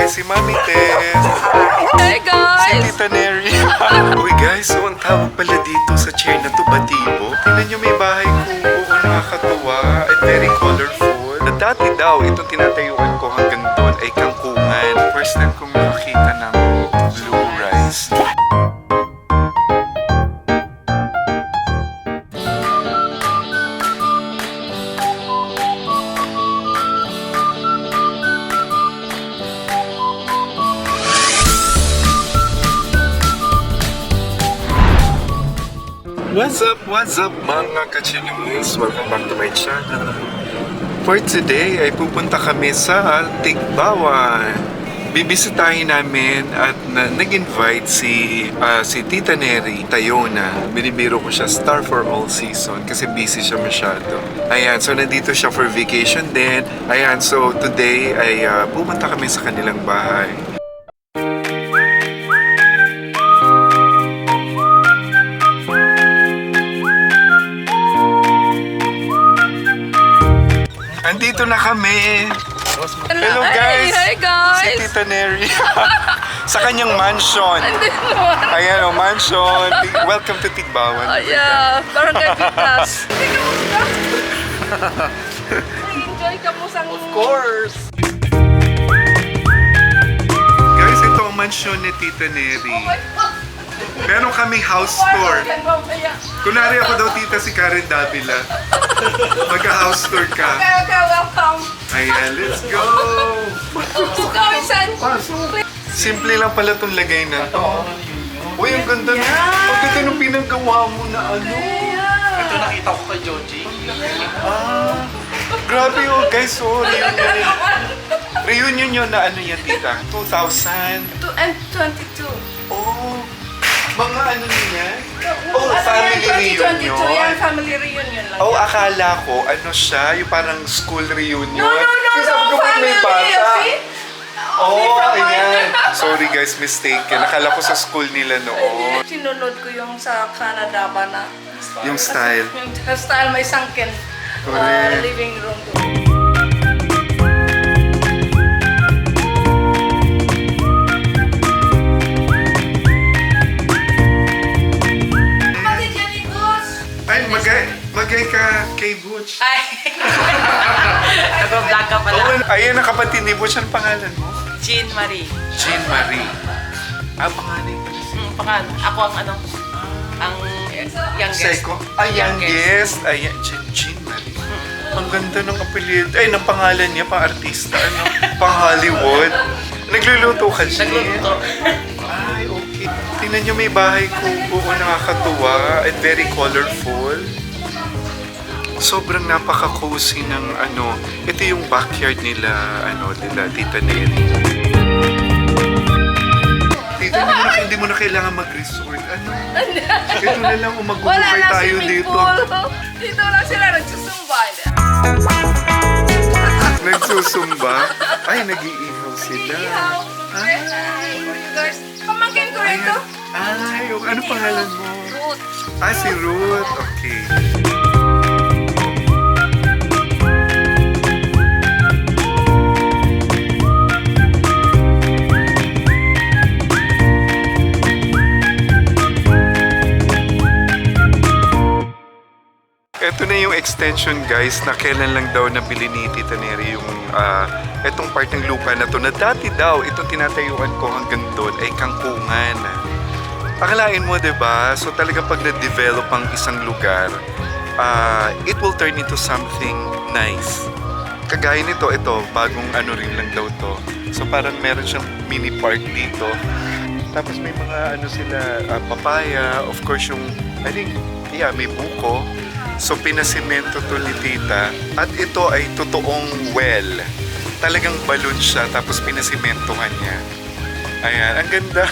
si Mami Tess. Hey guys! Si Tita Neri. Uy guys, so ang tawag pala dito sa chair na to, batibo. Tingnan nyo, may bahay kubo. Nakakatuwa at very colorful. Na dati daw, itong tinatayuan ko hanggang doon ay kangkungan. First time kong makita ng blue rice. What's up mga kachinis? Welcome back to my channel. For today ay pupunta kami sa Tigbawan. Bibisitahin namin at nag-invite si Tita Neri Tayona. Binibiro ko siya star for all season kasi busy siya masyado. Ayan, so nandito siya for vacation din. Ayan, so today ay pupunta kami sa kanilang bahay. Andito na kami. Hello guys. Hi guys. Si Tita Neri. Sa kanyang mansion. Ayan o, mansion. Welcome to Tigbawan. Oh yeah, Barangay Pitas. Enjoy ka mo sang... Of course. Guys, ito ang mansion ni Tita Neri. Meron kaming house tour. Kunwari ako daw tita si Karen Davila. Magka-house tour ka. Okay, welcome. Ayan, let's go! Ikaw, San. Simple lang pala itong lagay na to. Uy, ang ganda na. Ang ganda nung pinagawa mo na ano. Ito nakita ko kay Joji. Grabe oh, guys. Oh, reunion. Reunion yun na ano yan, tita? 2000. 22. Oh, mga ano niya? Oh, family reunion. 2022 yan, family reunion lang. Oh, akala ko, ano siya, yung parang school reunion. No, Kasi sabi ko, may family. bata. See? Oh, ayan. Sorry guys, mistaken. Nakala ko sa school nila noon. Sinunod ko yung sa Canada ba na. Yung style. Yung style may sunken Correct. living room. Ay, magay ka kay Butch. Ay! Nag-vlog ka pala. Oh, ayan ang kapatid ni Butch. Ang pangalan mo? Jean Marie. Jean Marie. Pangalan pa siya. Pangalan. Ako ang ang youngest. Seko? Youngest. Ayan, Jean Marie. Ang ganda ng apelyido. Ay, ng pangalan niya, pang artista. Ano? Pang Hollywood. Nagluluto ka, Jean? Nagluto. Ay, okay. Tingnan niyo, may bahay kubo. Nakakatuwa and very colorful. Sobrang napaka-cozy ng ano. Ito yung backyard nila, Tita Neri. Tita, hindi mo na kailangan mag-resort. Ano? Ito na lang, Wala mag-over na tayo swimming dito. pool. Dito lang sila nagsusumbay. Nagsusumba? Ay, nag-iihaw sila. Ihaw. Ay. Hi, you guys. Pamangkin ko rito. Ay, ano pangalan mo? Ruth. Si Ruth. Okay. Ito na yung extension guys na kailan lang daw nabili ni Tita Neri yung etong part ng lupa na to na dati daw itong tinatayuan ko hanggang doon ay kangkungan. Akalain mo, 'di ba? So talaga pag na-develop ang isang lugar, it will turn into something nice. Kagaya nito, ito bagong ano rin lang daw to. So parang meron siyang mini park dito. Tapos may mga ano sila, papaya, of course yung I think may buko. So pinasimento to ni Tita at ito ay totoong well. Talagang balon siya tapos pinasimentohan niya. Ayan, ang ganda.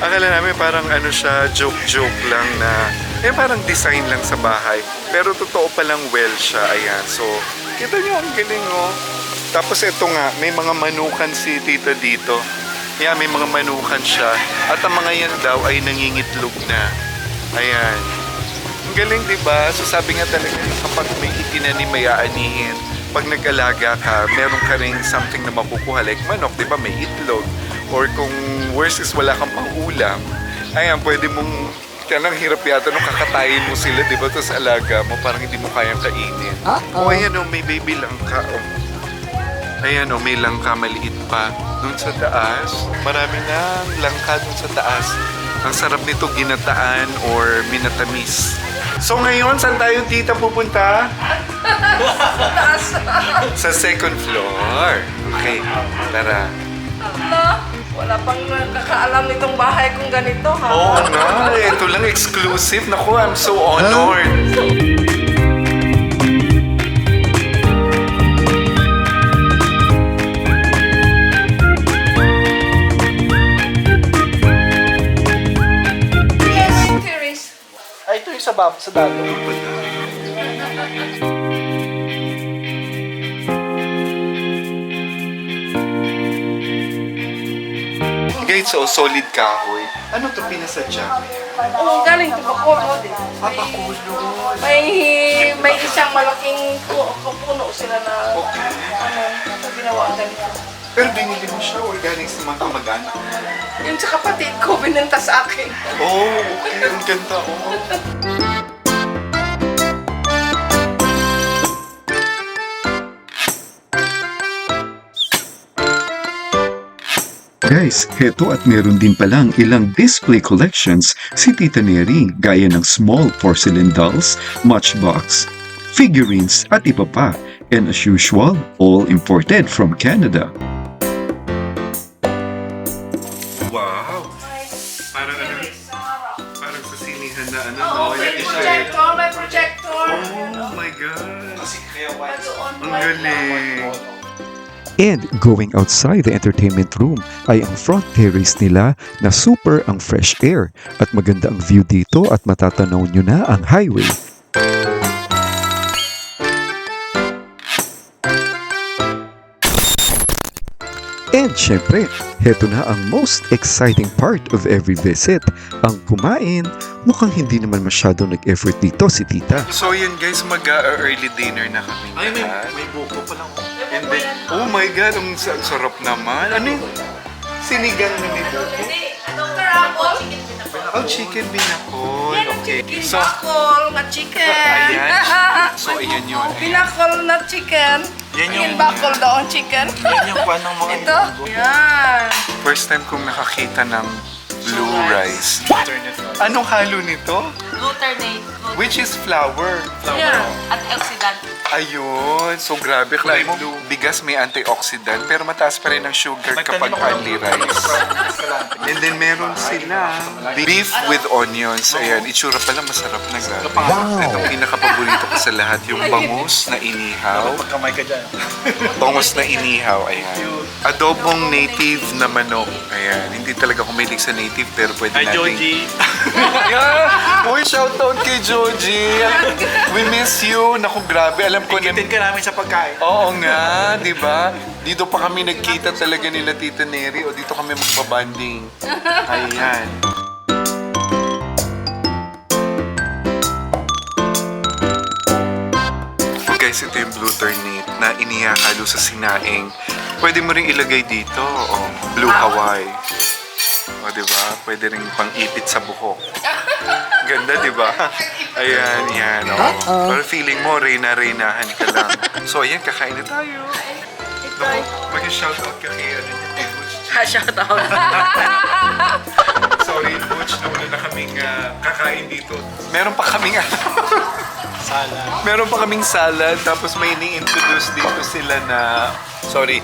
Akala namin parang ano siya, joke lang na parang design lang sa bahay. Pero totoo palang well siya. Ayan, so kita niyo ang galing oh. Tapos ito nga, may mga manukan si Tita dito. Yeah, may mga manukan siya. At ang mga yan daw ay nangingitlog na. Ayan. Ang galing, diba? So sabi nga talaga kapag may itinanim, may aanihin. pag nag-alaga ka, meron ka rin something na makukuha. Like manok, di ba, may itlog. Or kung worst is wala kang pang-ulam, ayan, pwede mong, kaya hirap yata nung kakatayin mo sila, di ba? Tapos alaga mo, parang hindi mo kayang kainin. O ayan o, may baby langka. O. Ayan o, may langka, maliit pa. Doon sa taas, marami na langka doon sa taas. Ang sarap nito, ginataan or minatamis. So ngayon, saan tayo tita pupunta? Taas. Sa second floor. Okay, tara. Ala, wala pang nakakaalam nitong bahay kung ganito, ha? Oo nga, ito lang exclusive. Naku, I'm so honored. Yes, Teresa. Ay, ito yung sa dagat. Guys, so solid kahoy. Ano to pinasadya? Oo, galing to Bacolod. Papakulo. May isang malaking puno sila na Okay. ginawa ang ganito. Pero binili mo siya or galing sa mga kamag-anak? Yung sa kapatid ko, binenta sa akin. Oh, okay. Ang ganda. Oh. Guys, heto at meron din palang ilang display collections si Tita Neri gaya ng small porcelain dolls, matchbox, figurines at iba pa. And as usual, all imported from Canada. Wow! Parang ano, parang sa sinihan na ano, Oo, may projector, may projector. Oh my God! Doon, Ang galing! And going outside the entertainment room ay ang front terrace nila na super ang fresh air at maganda ang view dito at matatanaw nyo na ang highway. And syempre, heto na ang most exciting part of every visit, ang kumain. Mukhang hindi naman masyado nag-effort dito si Tita. So yun guys, mag-early dinner na kami. Ay, lahat. may buko pa lang. And then, oh my God, ang sarap naman. Ano yung sinigang na may buko? Dr. Apple. Oh, chicken binakol. Yan ang Okay. chicken. So, Bakol na chicken. ayan. So, ayan yun. Binakol na chicken. Yan yung- bakol daw ang chicken. Yan yung pan ng mga Ito. Yan. First time kong nakakita ng blue rice. internet. Anong halo nito? Glutarnate. Which is flour. Yan. At oxidant. Ayun. So, grabe. Kaya mo, bigas may antioxidant, pero mataas pa rin ang sugar kapag only rice. And then, meron sila beef with onions. Ayan, itsura pa lang masarap na grabe. Wow. Ito ang pinakapaborito ko sa lahat, yung bangus na inihaw. Pagkamay ka dyan. Bangus na inihaw, ayan. Adobong native na manok. Ayan, hindi talaga kumilig sa native, pero pwede Ay, natin. Joji. Yeah! Uy, shoutout kay Joji! We miss you! Naku, grabe. Alam ko na... Ikitin ka namin sa pagkain. Oo nga, di ba? Dito pa kami nagkita talaga nila Tita Neri o dito kami magbabanding. Ayan. So guys, ito yung blue turnip na inihahalo sa sinaing. Pwede mo rin ilagay dito. O, blue Hawaii. O, di ba? Pwede rin pang-ipit sa buhok. Ganda, di ba? Ayan, yan. O. Pero feeling mo, reyna-reynahan ka lang. So, ayan, kakain na tayo. Naku, mag-shoutout ka kay ano niya, kay Butch. Shout out. Sorry, Butch, nauna na kaming kakain dito. Meron pa kaming Sala. meron pa kaming salad, tapos may ni-introduce dito sila na, sorry,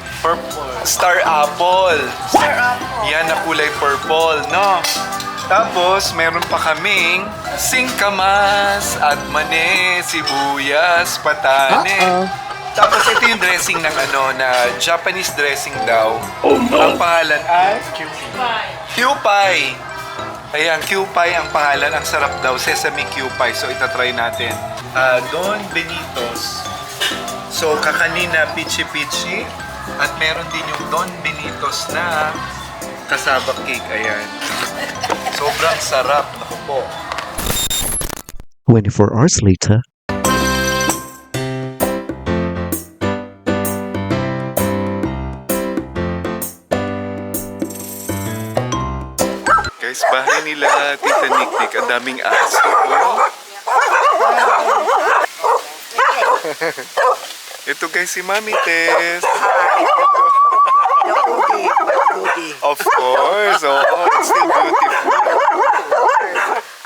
star apple. Sir Apple. Yan na kulay purple, no? Tapos, meron pa kaming singkamas at mane, sibuyas, patane. Tapos, ito yung dressing ng ano, na Japanese dressing daw. Ang pangalan ay Kewpie. Ayan, Kewpie ang pangalan. Ang sarap daw, sesame Kewpie. So, itatry natin. Don Benitos. So, kakanina, pichi-pichi. At meron din yung Don Benitos na kasaba cake. Ayan. Sobrang sarap. Naku po. 24 hours later, nila, Tita Niknik. Ang daming aso. Oh. Ito guys, si Mami Tess. Of course. Oh, it's still beautiful.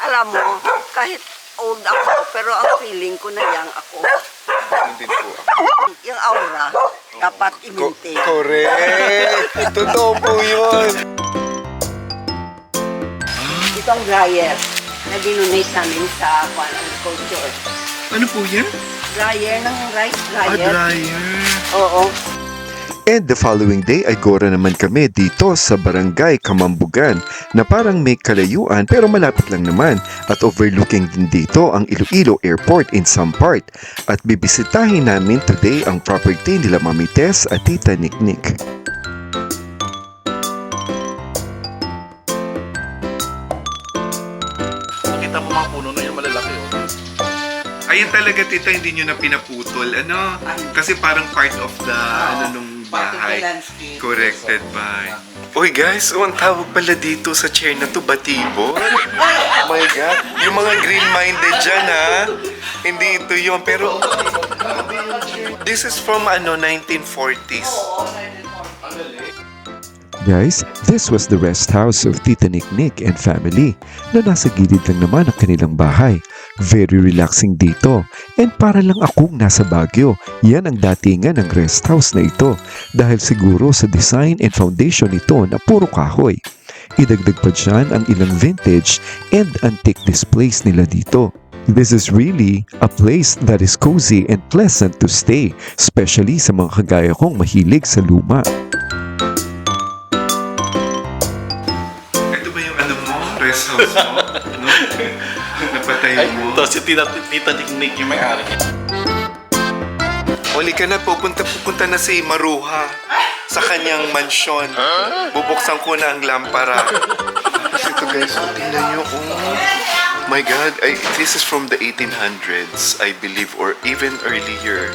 Alam mo, kahit old ako, pero ang feeling ko na yang ako. Ganun din po ako. Yung aura, dapat i-maintain. Correct. Totoo po yun. Itong dryer na dinonate namin sa culture. Ano po yan? Dryer ng rice A dryer. dryer. Oo. And the following day ay gora naman kami dito sa Barangay Kamambugan na parang may kalayuan pero malapit lang naman at overlooking din dito ang Iloilo Airport in some part. At bibisitahin namin today ang property nila Mami Tess at Tita Niknik. Nakita mo mga puno na yung malalaki. Oh. Ayun talaga, Tita, hindi nyo na pinaputol. Ano? Kasi parang part of the, nung bahay. Corrected by. Uy guys, ang tawag pala dito sa chair na to, batibo. Oh my God. Yung mga green-minded dyan, ha? Hindi ito yun. Pero, this is from, 1940s. Guys, this was the rest house of Tita Niknik and family na nasa gilid lang naman ang kanilang bahay. Very relaxing dito and para lang akong nasa Baguio. Yan ang datingan ng rest house na ito dahil siguro sa design and foundation nito na puro kahoy. Idagdag pa dyan ang ilang vintage and antique displays nila dito. This is really a place that is cozy and pleasant to stay, especially sa mga kagaya kong mahilig sa luma. Rest house mo, no? Napatay mo. Ito, si Tita Niknik yung may-ari. Uli ka na, pupunta na si Maruha sa kanyang mansyon. Bubuksan ko na ang lampara. Ito guys, tingnan nyo. Oh my God, this is from the 1800s, I believe, or even earlier.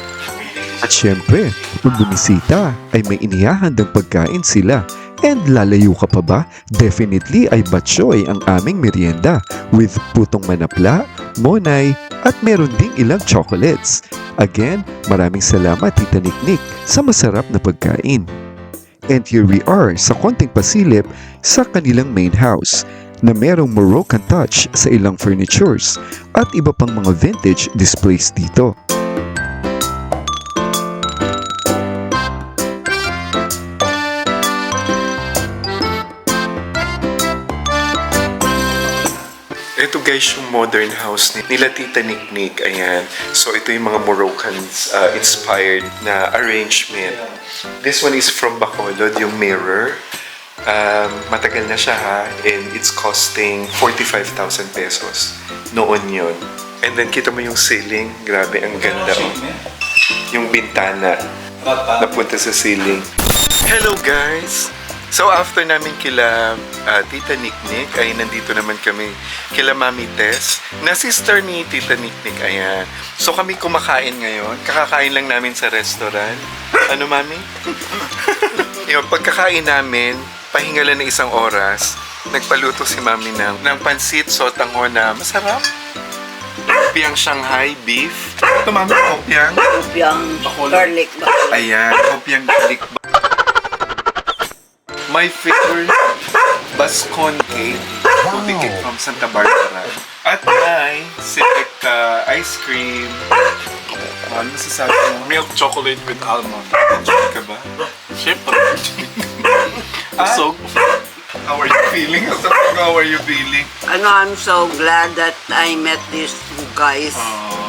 At syempre, kung bumisita ay may inihahandang pagkain sila. And lalayo ka pa ba? Definitely ay batchoy ang aming merienda with putong manapla, monay, at meron ding ilang chocolates. Again, maraming salamat Tita Niknik sa masarap na pagkain. And here we are sa konting pasilip sa kanilang main house na merong Moroccan touch sa ilang furnitures at iba pang mga vintage displays dito. Ito guys yung modern house nila Tita Niknik. Ayan. So ito yung mga Moroccan inspired na arrangement. This one is from Bacolod, yung mirror. Matagal na siya ha. And it's costing 45,000 pesos. Noon yun. And then kita mo yung ceiling. Grabe, ang ganda. Oh. Yung bintana. Napunta sa ceiling. Hello guys! So after namin kila Tita Niknik, ay nandito naman kami kila Mami Tess, na sister ni Tita Niknik. Ayan. So kami kumakain ngayon. Kakakain lang namin sa restaurant. Ano, Mami? Yung pagkakain namin, pahinga lang na 1 oras. Nagpaluto si Mami ng pansit sotanghon na masarap. Hopyang Shanghai beef. Ito, Mami, hopyang. Yung garlic ba? Ayan, hopyang garlic. My favorite Bascon cake. Puti cake from Santa Barbara. At may Selecta ice cream. Ano masasabi mo? Milk chocolate with almond. Enjoy ka ba? Siyempre. So, How are you feeling? How are you feeling? I'm so glad that I met these two guys.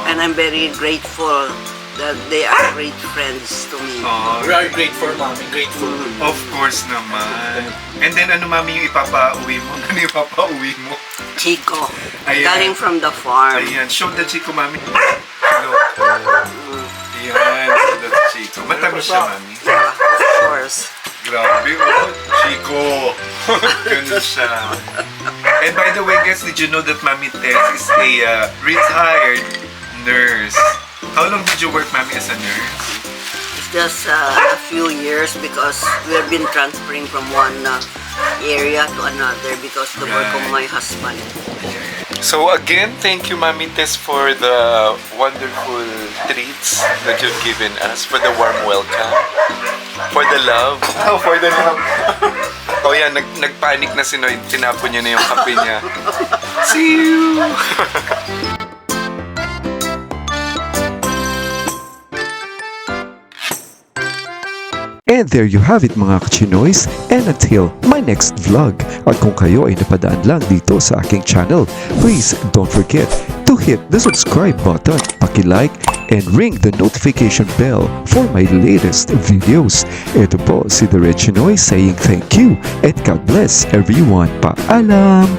And I'm very grateful that they are great friends to me. we are grateful, Mami. Grateful. Of course naman. And then ano, Mami, yung ipapauwi mo? Ano yung ipapauwi mo? Chico, Ayan. galing from the farm. Ayan, show the Chico, Mami. Hello. Ayan, show the Chico. Matamis siya, Mami. Of course. Grabe, oh. Chico. Ganun siya. And by the way, guys, did you know that Mami Tess is a retired nurse? How long did you work, Mami, as a nurse? It's just a few years because we have been transferring from one area to another because the work of my husband. So again, thank you, Mami Tess, for the wonderful treats that you've given us, for the warm welcome, for the love. Oh, for the love. Oh yan, nagpanic na si Noy. Tinapon niya na yung kape niya. See you! And there you have it mga kachinoys, and until my next vlog. At kung kayo ay napadaan lang dito sa aking channel, please don't forget to hit the subscribe button, paki-like, and ring the notification bell for my latest videos. Ito po si The Red Chinoy saying thank you and God bless everyone. Paalam!